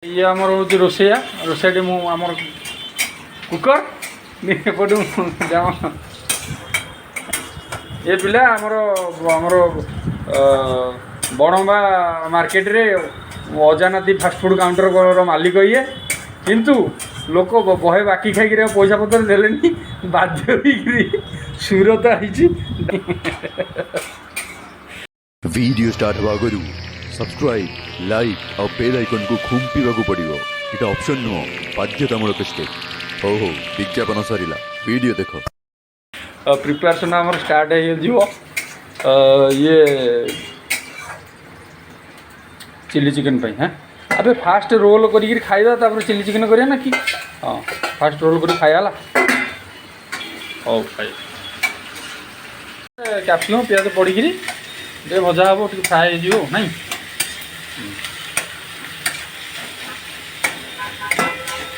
ये आमर हूँ रोसैया रोसैया मुझे कुकर एपटे ये पिला आमर बड़म्बा मार्केट रे अजानाती फास्टफुड काउंटर मालिक ये किंतु लोक बहे बाकी खाई पैसा पतर देले बाध्य सुरत आई वीडियो स्टार्ट हुआ करू सब्सक्राइब लाइक और बेल आइकन को खुंपा पड़ो ये ऑप्शन नुह बाध्यतामूलक स्टेप हो विज्ञापन सरला वीडियो देख प्रिपरेशन आम स्टार्ट ये चिली चिकेन पे हाँ अबे फास्ट रोल कर खाइबा चिली चिकेन करिया ना कि हाँ फास्ट रोल कर खाइला हो खाई कैप्सिकम पियाज पड़ी भजा हम टे फ्राए हो नहीं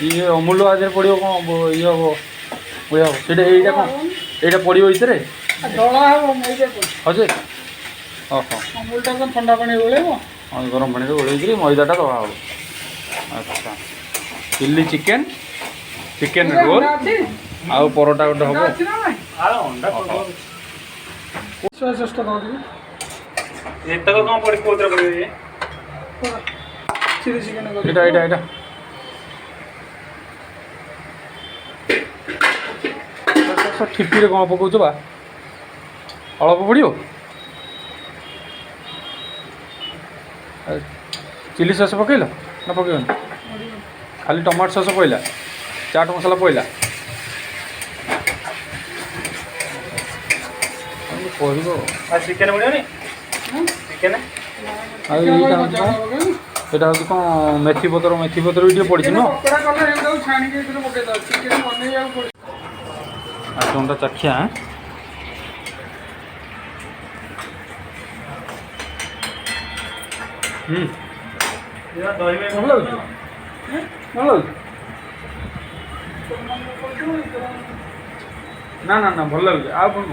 ये अमूल आज पड़ो कौन ये हम ये हम ये कौन यहाँ पड़ो इतने हजे हाँ अमूलटा तो ठंडा पानी गोलेब हाँ गरम पानी गोल मैदाटा दवा हम अच्छा चिली चिकेन चिकेन रोल आउ परोटा गोटे हम चिली चिकेन এটা এটা এটা ঠিপিরে কম পকাউছ বা অল্প পড়িব চিলি সস পকাইল না পকাইবনি খালি টমাটো সস পইলা চাট মশলা পইলা କହିବ আর চিকেন পড়িবনি চিকেন ଆଉ ଏଇଟା ହେଉଛି କ'ଣ ମେଥି ପତ୍ର ବି ଟିକେ ପଡ଼ିଛି ନୁହଁ ଆସନ୍ତା ଚାଖିଆ দই মে ଭଲ ଲାଗୁଛି ଭଲ ଲାଗୁଛି ନା ନା ନା ଭଲ ଲାଗୁଛି ଆଉ କ'ଣ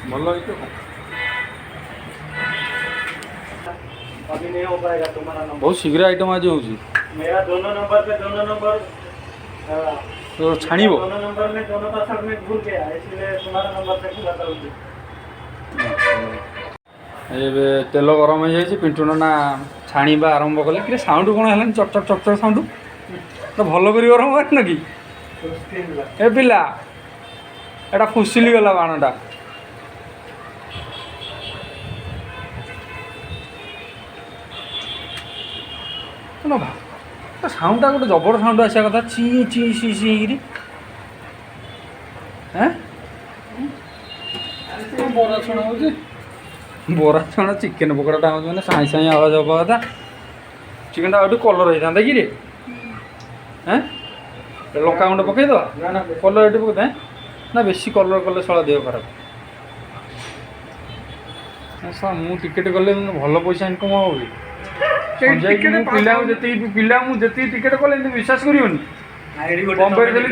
ଭଲ ଲାଗୁଛି ତ କ'ଣ अभी नहीं हो पाएगा तुम्हारा नंबर बहुत शीघ्र आइटम आज होଉଛି मेरा दोनों नंबर पे दोनों नंबर तो छाणीब दोनों नंबर में दोनों पासवर्ड में भूल गया इसलिए तुम्हारा नंबर से खुला था उसे ଏବେ ତେଲ ଗରମ ହେଇଯାଇଛି ପିଣ୍ଟୁ ନନା ଛାଣିବା ଆରମ୍ଭ କଲେ କି ସାଉଣ୍ଡ କ'ଣ ହେଲାନି ଚକ୍ ଚକ୍ ଚକ୍ ଚକ୍ ସାଉଣ୍ଡ ତ ଭଲ କରି ଗରମ କରିନ କି ଏ ପିଲା ଏଇଟା ଫୁସିଲି ଗଲା ବାଣଟା ସାଉଣ୍ଡଟା ଗୋଟେ ଜବର ସାଉଣ୍ଡ ଆସିବା କଥା ଚି ଚି ସି ସି ହେଇକିରି ବରା ଛଣା ହେଉଛି ବରା ଛଣା ଚିକେନ ପକୋଡ଼ାଟା ହେଉଛି ମାନେ ସାଇଁ ସାଇଁ ଆବାଜ ହେବା କଥା ଚିକେନଟା ଆଉ ଟିକେ କଲର୍ ହେଇଥାନ୍ତା କି ରେ ଲଙ୍କା ଗୁଣ୍ଡ ପକାଇଦେବା ନା କଲର୍ ଏଠି ପକାଇଥାଏ ନା ବେଶୀ କଲର୍ କଲେ ଶଳା ଦେହ ଖରାପ ମୁଁ ଟିକେଟ୍ କଲେ ଭଲ ପଇସା ଇନକମ୍ ହେବ ବି ପିଲା ମୁଁ ଯେତିକି ଟିକେଟ୍ କଲେ ଏମିତି ବିଶ୍ୱାସ କରିବନି ବମ୍ବେରେ ଦେଲି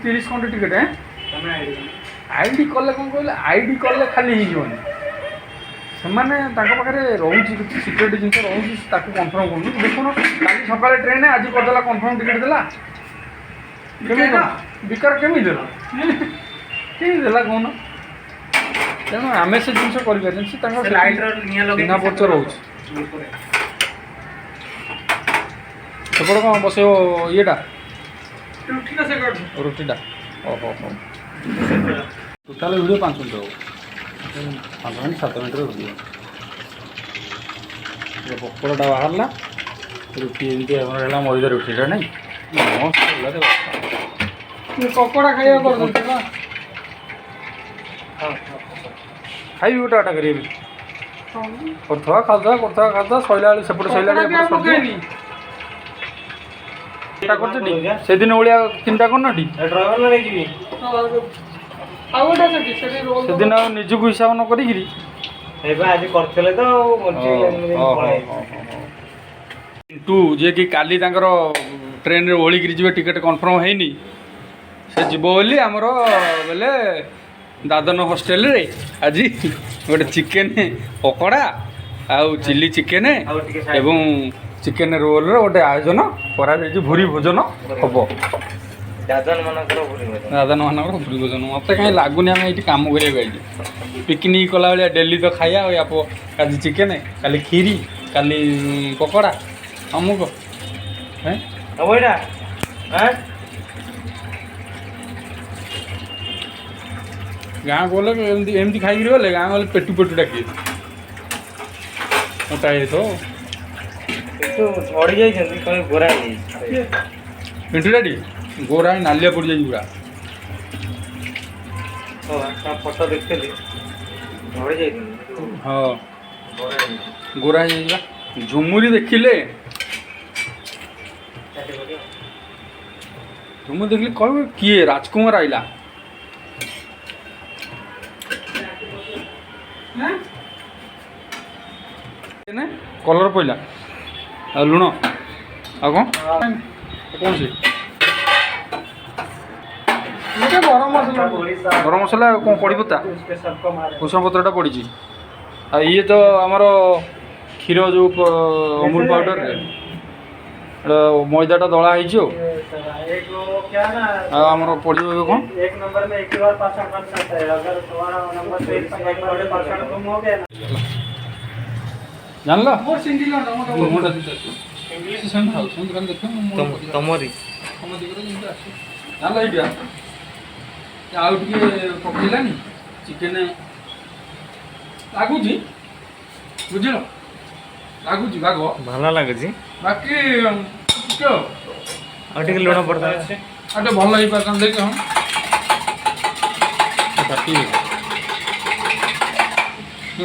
30 ଖଣ୍ଡେ ଟିକେଟ୍ ଆଇଡି କଲେ କ'ଣ କହିଲେ ଆଇଡି କଲେ ଖାଲି ହେଇଯିବନି ସେମାନେ ତାଙ୍କ ପାଖରେ ରହୁଛି କିଛି ସିକ୍ୟୁରିଟି ଜିନିଷ ରହୁଛି ତାକୁ କନଫର୍ମ କରୁନି ଦେଖୁନ କାଲି ସକାଳେ ଟ୍ରେନ୍ ଆଜି କରିଦେଲା କନଫର୍ମ ଟିକେଟ୍ ଦେଲା କେମିତି ବିକାର କେମିତି ଦେଲା କେମିତି ଦେଲା କହୁନ ତେଣୁ ଆମେ ସେ ଜିନିଷ କରିପାରିବାନି ସେ ତାଙ୍କର ଚିହ୍ନା ପରିଚୟ ରହୁଛି ସେପଟେ କ'ଣ ବସେଇବ ଇଏଟା ରୁଟିଟା ଓହୋ ହଉ ଟୋଟାଲ୍ ଭିଡ଼ିଓ 5 ମିନିଟ୍ ହେବ 5 ମିନିଟ୍ 7 ମିନିଟ୍ରେ ଭିଡ଼ିଓ ପକୋଡ଼ାଟା ବାହାରିଲା ରୁଟି ଏମିତି ଆମର ହେଲା ମଇଦା ରୁଟିଟା ନାଇଁ ମସ୍ତ ହେଲା ରେ ପକୋଡ଼ା ଖାଇବା କରୁଛନ୍ତି ନା ଖାଇବି ଗୋଟେ ଆଟା କରିବି କରୁଥିବା ଖାଉଥିବା ଶଇଲା ବେଳେ ସେପଟେ ଶଇଲା ବେଳେ ଏଇଟା କରୁଛଟି ସେଦିନ ଭଳିଆ ଚିନ୍ତା କରୁନଟି ଡ୍ରାଇଭର ନେଇଯିବି ଆଉ ଗୋଟେ ଅଛି ସେଠି ରୋଲ୍ ସେଦିନ ଆଉ ନିଜକୁ ହିସାବ ନ କରିକିରି ଏବେ ଆଜି କରିଥିଲେ ତ ଟୁ ଯିଏକି କାଲି ତାଙ୍କର ଟ୍ରେନ୍ରେ ଓହଳିକିରି ଯିବେ ଟିକେଟ୍ କନଫର୍ମ ହେଇନି ସେ ଯିବ ବୋଲି ଆମର ବୋଲେ ଦାଦନ ହଷ୍ଟେଲରେ ଆଜି ଗୋଟେ ଚିକେନ୍ ପକୋଡ଼ା ଆଉ ଚିଲି ଚିକେନ୍ ଏବଂ ଚିକେନ୍ ରୋଲ୍ର ଗୋଟେ ଆୟୋଜନ କରାଯାଇଛି, ଭୁରି ଭୋଜନ ହେବ। ଦାଦନମାନଙ୍କର ଭୁଲି ଗଲେ। ଦାଦାନମାନଙ୍କର ଭୁରି ଭୋଜନ। ମୋତେ କାହିଁ ଲାଗୁନି ଆମେ ଏଇଠି କାମ କରିବାକୁ ଆଇଛୁ। ପିକନିକ୍ କଲା ଭଳିଆ ଡେଲି ତ ଖାଇବା ଆଉ ୟାପ ଆଜି ଚିକେନ୍, କାଲି କ୍ଷୀରି, କାଲି ପକୋଡ଼ା, ଅମୁକ ହେଁ ହବ ଏଇଟା ଗାଁ ଗଲେ ଏମିତି ଏମିତି ଖାଇକିରି ଗଲେ ଗାଁ ଗଲେ ପେଟୁ ପେଟୁ ଡାକିବେ ମୋଟା ହେଇଯାଇଥିବ। କିନ୍ତୁ ଝଡ଼ି ଯାଇଛନ୍ତି କଣ ଗୋରା ହେଇଯାଇଛି। ପିଣ୍ଟୁ ଡାଡି ଗୋରା ହେଇ ନାଲିଆ ପଡ଼ିଯାଇଛି ପୁରା। ହଁ ତା ଫଟୋ ଦେଖିଥିଲି ଝଡ଼ି ଯାଇଛନ୍ତି। ହଁ ଗୋରା ହେଇଯାଇଛି। ଗୋରା ହେଇଯାଇଛି ବା। ଝୁମୁରି ଦେଖିଲେ ଝୁମୁରି ଦେଖିଲେ କହିବେ କିଏ ରାଜକୁମାର ଆଇଲା। କଲର୍ ପଇଲା ଆଉ ଲୁଣ ଆଉ କ'ଣ କ'ଣ ସେ ये गरम मसला ଗରମ ମସଲା ଆଉ କ'ଣ ପଡ଼ିବ ତା उसके सबको मारे ଭୂଷଣ ପତ୍ରଟା ପଡ଼ିଛି। ଆଉ ଇଏ ତ ଆମର କ୍ଷୀର ଯେଉଁ ଅମୁଲ ପାଉଡ଼ରରେ ମଇଦାଟା ଦଳା ହେଇଛି ଆଉ। एक वो क्या ना ଆଉ ଆମର ପଡ଼ିବ ଏବେ କ'ଣ एक नंबर में एक ही बार पासवर्ड बन सकता है। अगर तुम्हारा नंबर पे एक बार पासवर्ड गुम हो गया ना ଜାଣିଲ मोर सिंगल अंडा मोर ଲୁଣଟା ସେମିତି ଥାଉ ସେମିତି ଖାଲି ଦେଖିବ ତମରି ଜାଣିଲ ଏଇଟା ଆଉ ଟିକେ ପକେଇଲାନି ଚିକେନ୍ ଲାଗୁଛି ବୁଝିଲ ଲାଗୁଛି ବାଗ ଭଲ ଲାଗୁଛି। ବାକି ଟିକେ ଆଉ ଟିକେ ଲୁଣ ପଡ଼ିଥିଲା। ଆଉ ଟିକେ ଭଲ ହେଇପାରିଥାନ୍ତା ଦେଖ କାଟିବେ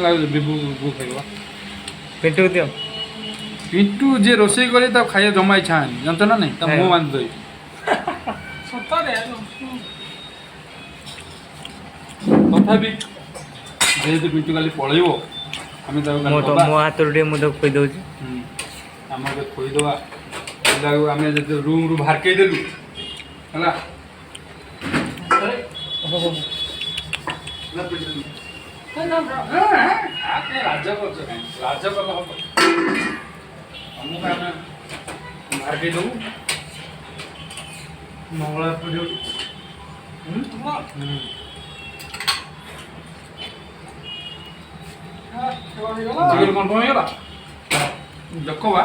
ଲାଗୁଛି ବିଭୁ ଖାଇବା। ପିଣ୍ଟୁକୁ ଦିଅ। ପିଣ୍ଟୁ ଯିଏ ରୋଷେଇ କରେ ତାକୁ ଖାଇବା ଜମା ଇଚ୍ଛା ହେନି ଜାଣିଛ ନା ନାହିଁ ତା ମୁହଁ ବାନ୍ଧି ଦେବି। सत्तर है ତଥାପି ଯେହେତୁ ପିଣ୍ଟୁ କାଲି ପଳେଇବ ଆମେ ତାକୁ କାଲି ମୋ ଦବା। ମୋ ହାତରୁ ଟିକେ ମୁଁ ତାକୁ ଖୋଇଦେଉଛି। ଆମେ ଟିକେ ଖୋଇଦେବା ପିଲାକୁ ଆମେ ଯଦି ରୁମ୍ରୁ ବାହାରକେଇ ଦେଲୁ ହେଲା ରାଜ କରୁଛ କାହିଁ ରାଜ କଲେ ହବ ଆମକୁ ଆମେ ବାହାରକେଇ ଦେବୁ ମଙ୍ଗଳା ଚିକେନ୍ କନଫର୍ମ ହେଇଗଲା ଦେଖବା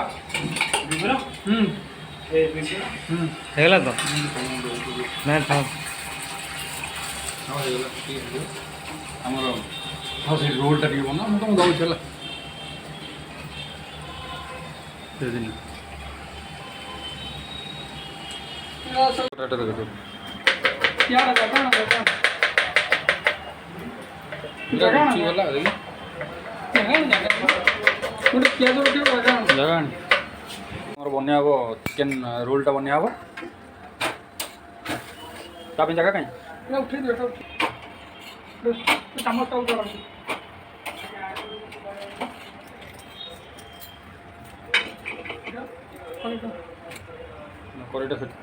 ହେଇଗଲା ତ ନା ଥାଉ। ହେଇଗଲା ଆମର ହଁ ସେଇ ରୋଲ୍ଟା ଟିକେ ବନା ମୁଁ ତୁମକୁ ଦେଉଛି ହେଲା ସେଦିନ क्या लगा ना लगा ଗଲା ଦେଖି ଗୋଟେ ପିଆଜ ଉଠିବ ଲଗା ଜାଗା ଆଣି ଆମର ବନିଆ ହେବ ଚିକେନ୍ ରୋଲ୍ଟା ବନିଆ ହେବ ତା ପାଇଁ ଜାଗା କାହିଁ ନା ଉଠେଇ ଦିଅ ଏଟା ଚାମଚଟା ଉଠା କରେଇଟା ସେଠି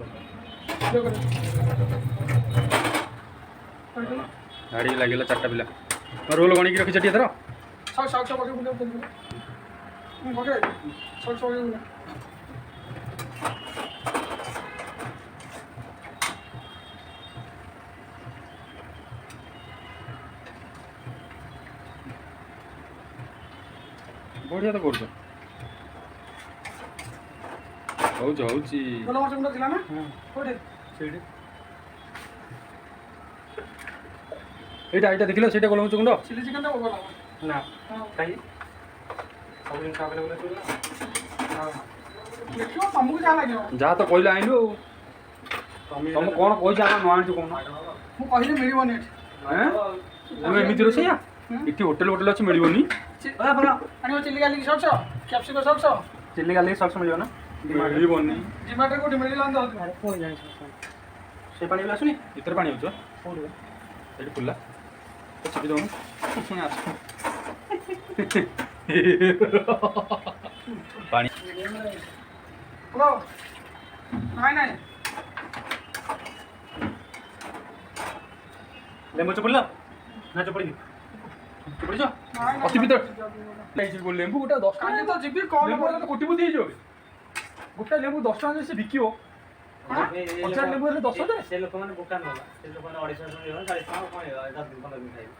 ଗାଡ଼ି ଲାଗିଲା 4ଟା ପିଲା ରୋଲ୍ ଗଣିକି ରଖିଛ ଟିକେ ଏଥର ସକ୍ ସକ୍ ସକ୍ ପକେଇ ବୁଲେ ପକେଇ ସକ୍ ସକ୍ ପକେଇ ବୁଲେ ବଢ଼ିଆ ତ କରୁଛ ହେଉଛି ଭଲ ମାଛ ଗୁଣ୍ଡ ଥିଲା ନା କୋଉଠି ସେଇଠି ଏଇଟା ଦେଖିଲ ସେଇଟା ଗୋଲମରିଚ ଗୁଣ୍ଡ ଚିଲି ଚିକେନ୍ ଟା ଭଲ ନା ହଁ କାହିଁକି ସବୁ ଜିନିଷ ଆଭେଲେବଲ୍ ଅଛି ଦେଖିବ ତମକୁ ଯାହା ଲାଗିବ ଯାହା ତ କହିଲେ ଆଣିଲୁ ଆଉ ତମେ କ'ଣ କହିଛ ଆମେ ନ ଆଣିଛୁ କହୁନ ମୁଁ କହିଲେ ମିଳିବନି ଏଠି ତମେ ଏମିତି ରୋଷେଇଆ ଏଠି ହୋଟେଲ ଅଛି ମିଳିବନି ଆଣିବ ଚିଲି ଗାର୍ଲିକ୍ ସକ୍ସ କ୍ୟାପ୍ସିକମ୍ ସକ୍ସ ଚିଲି ଗାର୍ଲିକ୍ ସକ୍ସ ମିଳିବ ନା ମିଳିବନି ଜିମାଟୋ କୋଉଠି ମିଳିଲାନି ତ ସେ ପାଣି ବି ଆସୁନି ଭିତରେ ପାଣି ହେଉଛି କୋଉଠି ସେଇଠି ଫୁଲା ଚିପି ଦେଉନୁ ପୁଣି ଆସ ପାଣି ହ୍ୟାଲୋ ନାଇଁ ନାଇଁ ଲେମ୍ବୁ ଚପଡ଼ିଲ ନା ଚପଡ଼ିନି ଚପଡ଼ିଛ ଅତି ଭିତରେ ଲେମ୍ବୁ ଗୋଟେ 10 କାଲି ତ ଯିବି କଲ୍ ଲେମ୍ବୁ କୋଟି ବୁଦ୍ଧି ହେଇଯିବ গোটা লেবু 10 টাকা সে বিকিব পঞ্ଚାଶ ଲେମ୍ବୁ ହେଲେ 10,000 ସେ ଲୋକମାନେ ବୋକା ନହେଲା ସେ ଲୋକମାନେ 250 ଟଙ୍କା 40 ଟଙ୍କା କ'ଣ ହେଇଗଲା ଏଇଟା 15 ଦିନ ଖାଇବେ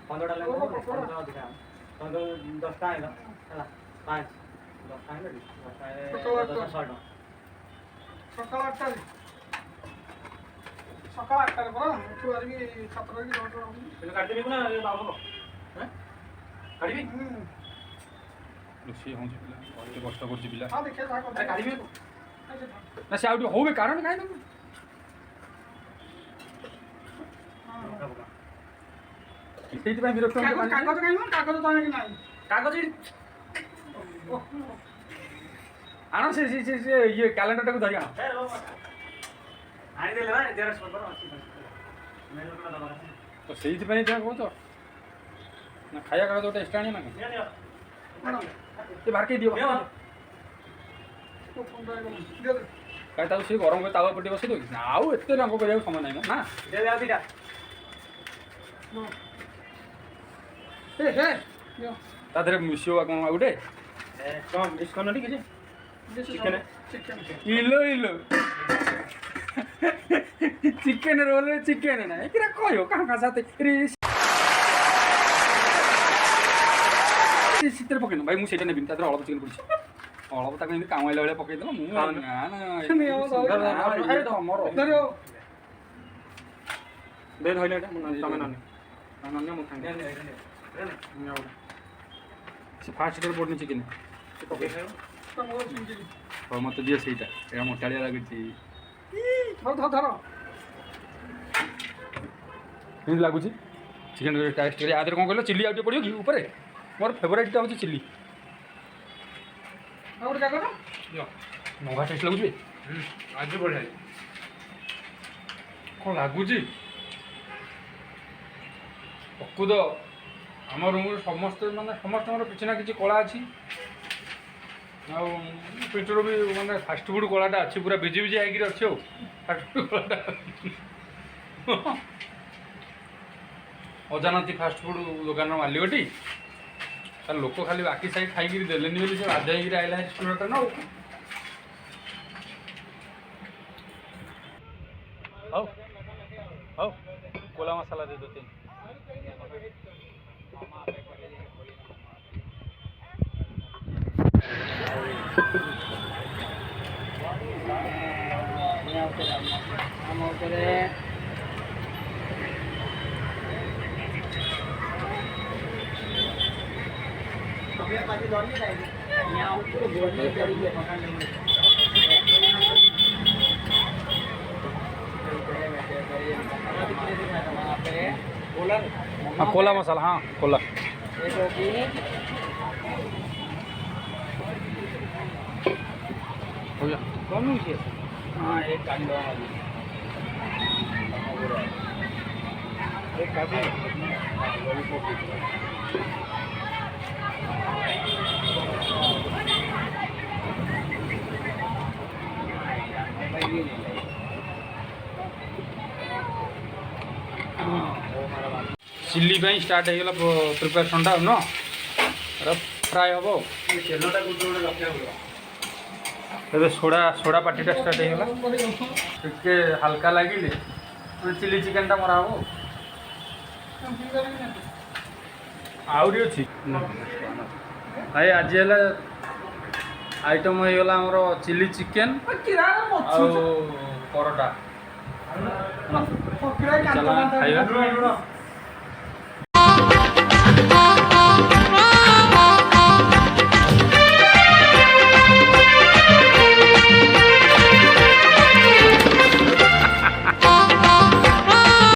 15ଟା ଲେମ୍ବୁ 15 ଟଙ୍କା ଅଧିକା ତମେ ତ 10 ଟଙ୍କା ଆଇଲ ହେଲା 5 10 ଟଙ୍କା ଆଇଲ 10 ଟଙ୍କା 100 ଟଙ୍କା ସକାଳ 8ଟାରେ ସକାଳ 8ଟାରେ ପରା ଏଠୁ ଆସିକି 7ଟା କି 9ଟା ହଉଛି ତେଣୁ କାଟିଦେବି ନା ବାବୁ କାଟିବି ରୋଷେଇ ହେଉଛି ପିଲା ଏତେ କଷ୍ଟ କରୁଛି ପିଲା ହଁ ଦେଖିବା ଯାହା କଥା କାଟିବି ନା ସେ ଆଉ ଟିକେ ହଉ କାରଣ କାହିଁ ତମେ ସେଇଥିପାଇଁ ବିରକ୍ତ କାଗଜ କାହିଁକି କାଗଜ ତ ଆଣିକି ନାହିଁ କାଗଜ ଆଣ ସେ ଇଏ କ୍ୟାଲେଣ୍ଡରଟାକୁ ଧରି ଆଣ ଆଣିଦେଲେ ନା ଜେରକ୍ସ ପତ୍ର ଅଛି ମେଲ୍ ପତ୍ର ଦବାର ଅଛି ତ ସେଇଥିପାଇଁ ଯାହା କହୁଛ ନା ଖାଇବା କାଗଜ ଗୋଟେ ଏକ୍ସଟ୍ରା ଆଣିବ ନା କଣ ନିଅ ସେ ବାହାରକେଇ ଦିଅ କାହିଁ ତାକୁ ସେ ଗରମ କରି ତାୱା ପଟି ବସେଇ ଦେଉ ନା ଆଉ ଏତେ ରଙ୍ଗ କରିବାକୁ ସମୟ ନାହିଁ ନା ଦେ ଆଉ ଦିଟା ତା ଦେହରେ ମିଶିବ କ'ଣ ଆଉ ଗୋଟେ କ'ଣ ଡିସ୍କାଉଣ୍ଟ ଅଛି କିଛି ଚିକେନ ଇଲୋ ଇଲୋ ଚିକେନ ରୋଲ ଚିକେନ ନାହିଁ କିରା କହିବ କାହା କାହା ସାଥେ ଶୀତରେ ପକେଇନ ଭାଇ ମୁଁ ସେଇଟା ନେବିନି ତା ଦେହରେ ଅଳପ ଚିକେନ ପଡ଼ିଛି ଅଳପ ତାକୁ ଏମିତି କାମାଇଲା ଭଳିଆ ପକେଇଦେଲ ମୁଁ ତମର ଦେ ଧଇଲେ ଏଟା ମୁଁ ତମେ ନନେ ମୁଁ ସେ ଫାଷ୍ଟରେ ପଡ଼ୁନି ଚିକେନ ସେ ପକେଇ ଖାଇବ ହଉ ମୋତେ ଦିଅ ସେଇଟା ଏଇଟା ମୋଟାଳିଆ ଲାଗୁଛି ଧର କେମିତି ଲାଗୁଛି ଚିକେନ ଟେଷ୍ଟ କରି ଆ ଦେହରେ କ'ଣ କହିଲ ଚିଲି ଆଉ ଟିକେ ପଡ଼ିବ କି ଉପରେ ମୋର ଫେଭରାଇଟ୍ଟା ହେଉଛି ଚିଲି ଆଉ ଗୋଟେ କାଗଜ ନଭା ଟେଷ୍ଟ ଲାଗୁଛି ଆଜି ବଢ଼ିଆ କ'ଣ ଲାଗୁଛି ପ୍ରକୃତ ଆମ ରୁମ୍ରେ ସମସ୍ତେ ମାନେ ସମସ୍ତଙ୍କର କିଛି ନା କିଛି କଳା ଅଛି ଆଉ ପେଟର ବି ମାନେ ଫାଷ୍ଟଫୁଡ଼ କଳାଟା ଅଛି ପୁରା ଭିଜି ଭିଜି ହେଇକିରି ଅଛି ଆଉ ଫାଷ୍ଟଫୁଡ଼ କଳାଟା ଅଜାଣତି ଫାଷ୍ଟଫୁଡ଼ ଦୋକାନର ମାଲିକଟି ତାର ଲୋକ ଖାଲି ବାକି ସାହି ଖାଇକିରି ଦେଲେନି ବୋଲି ସେ ବାଧ୍ୟ ହେଇକିରି ଆଇଲା ରେଷ୍ଟୁରାଣ୍ଟଟା ନା ହଉ ହଉ କୋଲା ମସଲା ଦେଇ ଦो ତିନି ଆମ ଉପରେ हाँ कोला मसाला हाँ कोला हो गया कम हाँ एक कांडो एक काफी चिल्ली स्टार्ट होगा प्रिपेरेसनटा न फ्राए हम तेलटा गोटे गोटे रखा ଏବେ ସୋଡ଼ା ପାଟିଟା ଷ୍ଟାର୍ଟ ହେଇଗଲା ଟିକେ ହାଲକା ଲାଗିଲେ ଚିଲି ଚିକେନଟା ମରା ହବ ଆହୁରି ଅଛି ଭାଇ ଆଜି ହେଲା ଆଇଟମ୍ ହେଇଗଲା ଆମର ଚିଲି ଚିକେନ ଆଉ ପରଟା ଚାଲ ଖାଇବା